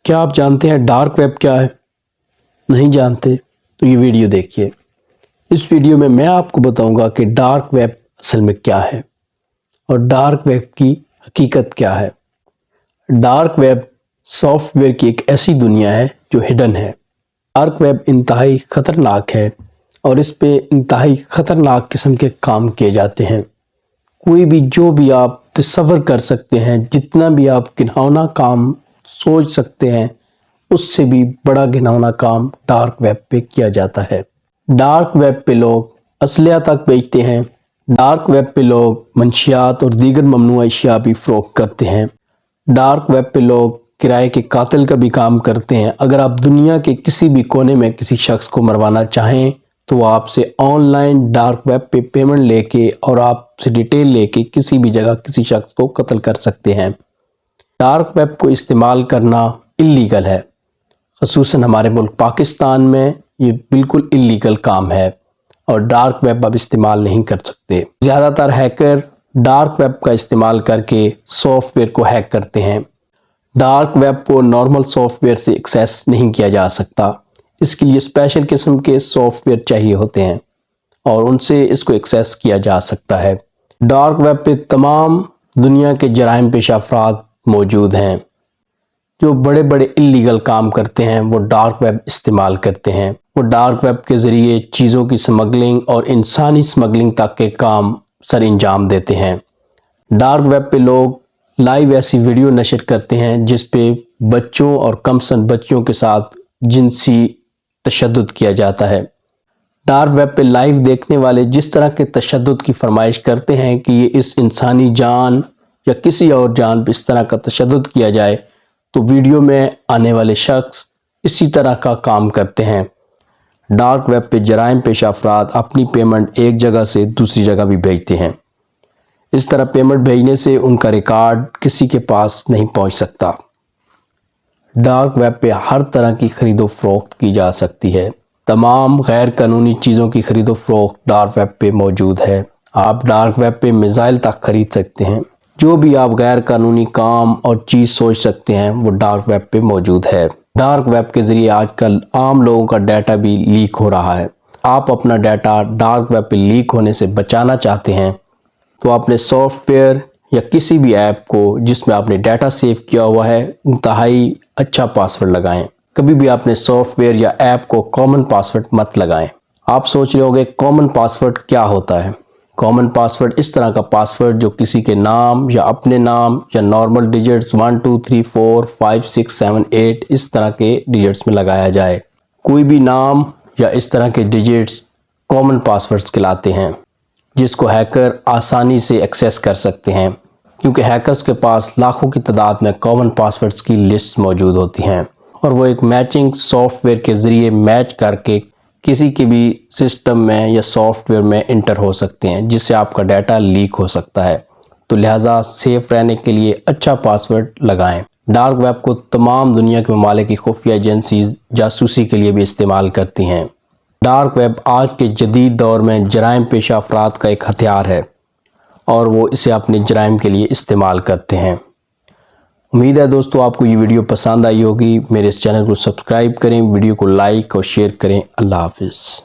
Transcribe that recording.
क्या आप जानते हैं डार्क वेब क्या है? नहीं जानते तो ये वीडियो देखिए। इस वीडियो में मैं आपको बताऊंगा कि डार्क वेब असल में क्या है और डार्क वेब की हकीकत क्या है। डार्क वेब सॉफ्टवेयर की एक ऐसी दुनिया है जो हिडन है। डार्क वेब इंतहाई खतरनाक है और इस पे इंतहाई खतरनाक किस्म के काम किए जाते हैं। कोई भी जो भी आप तसव्वुर कर सकते हैं, जितना भी आप घिनौना काम सोच सकते हैं, उससे भी बड़ा घिनौना काम डार्क वेब पे किया जाता है। डार्क वेब पे लोग असलिया तक बेचते हैं। डार्क वेब पे लोग मंशियात और दीगर ममनू अशिया भी फरोख्त करते हैं। डार्क वेब पे लोग किराए के कातिल का भी काम करते हैं। अगर आप दुनिया के किसी भी कोने में किसी शख्स को मरवाना चाहें तो आपसे ऑनलाइन डार्क वेब पे पेमेंट लेके और आपसे डिटेल लेके किसी भी जगह किसी शख्स को कत्ल कर सकते हैं। डार्क वेब को इस्तेमाल करना इल्लीगल है, ख़ुसूसन हमारे मुल्क पाकिस्तान में ये बिल्कुल इल्लीगल काम है और डार्क वेब अब इस्तेमाल नहीं कर सकते। ज़्यादातर हैकर डार्क वेब का इस्तेमाल करके सॉफ्टवेयर को हैक करते हैं। डार्क वेब को नॉर्मल सॉफ्टवेयर से एक्सेस नहीं किया जा सकता। इसके लिए स्पेशल किस्म के सॉफ्टवेयर चाहिए होते हैं और उनसे इसको एक्सेस किया जा सकता है। डार्क वेब पे तमाम दुनिया के जराइम पेशा अफराद मौजूद हैं। जो बड़े बड़े इल्लीगल काम करते हैं वो डार्क वेब इस्तेमाल करते हैं। वो डार्क वेब के ज़रिए चीज़ों की स्मगलिंग और इंसानी स्मगलिंग तक के काम सर अंजाम देते हैं। डार्क वेब पे लोग लाइव ऐसी वीडियो नशर करते हैं जिस पे बच्चों और कमसन बच्चियों के साथ जिनसी तशद्दुद किया जाता है। डार्क वेब पे लाइव देखने वाले जिस तरह के तशद्दुद की फरमाइश करते हैं कि ये इस इंसानी जान या किसी और जान पे इस तरह का तशद्दुद किया जाए, तो वीडियो में आने वाले शख्स इसी तरह का काम करते हैं। डार्क वेब पे जराइम पेशा अफराद अपनी पेमेंट एक जगह से दूसरी जगह भी भेजते हैं। इस तरह पेमेंट भेजने से उनका रिकॉर्ड किसी के पास नहीं पहुंच सकता। डार्क वेब पे हर तरह की खरीदो फरोख्त की जा सकती है। तमाम गैर कानूनी चीज़ों की खरीदो फरोख्त डार्क वेब पे मौजूद है। आप डार्क वेब पे मिसाइल तक खरीद सकते हैं। जो भी आप गैर कानूनी काम और चीज़ सोच सकते हैं वो डार्क वेब पे मौजूद है। डार्क वेब के ज़रिए आजकल आम लोगों का डाटा भी लीक हो रहा है। आप अपना डाटा डार्क वेब पे लीक होने से बचाना चाहते हैं तो अपने सॉफ्टवेयर या किसी भी ऐप को जिसमें आपने डाटा सेव किया हुआ है इंतहाई अच्छा पासवर्ड लगाएं। कभी भी अपने सॉफ्टवेयर या ऐप को कॉमन पासवर्ड मत लगाएं। आप सोच रहे होंगे कॉमन पासवर्ड क्या होता है। कॉमन पासवर्ड इस तरह का पासवर्ड जो किसी के नाम या अपने नाम या नॉर्मल डिजिट्स 1 2 3 4 5 6 7 8 इस तरह के डिजिट्स में लगाया जाए। कोई भी नाम या इस तरह के डिजिट्स कॉमन पासवर्ड्स कहलाते हैं जिसको हैकर आसानी से एक्सेस कर सकते हैं, क्योंकि हैकर्स के पास लाखों की तादाद में कॉमन पासवर्ड्स की लिस्ट मौजूद होती हैं और वो एक मैचिंग सॉफ्टवेयर के ज़रिए मैच करके किसी के भी सिस्टम में या सॉफ्टवेयर में इंटर हो सकते हैं, जिससे आपका डाटा लीक हो सकता है। तो लिहाजा सेफ रहने के लिए अच्छा पासवर्ड लगाएं। डार्क वेब को तमाम दुनिया के ममालिक की खुफिया एजेंसीज जासूसी के लिए भी इस्तेमाल करती हैं। डार्क वेब आज के जदीद दौर में जराइम पेशा अफराद का एक हथियार है और वो इसे अपने जराइम के लिए इस्तेमाल करते हैं। उम्मीद है दोस्तों आपको ये वीडियो पसंद आई होगी। मेरे इस चैनल को सब्सक्राइब करें, वीडियो को लाइक और शेयर करें। अल्लाह हाफिज़।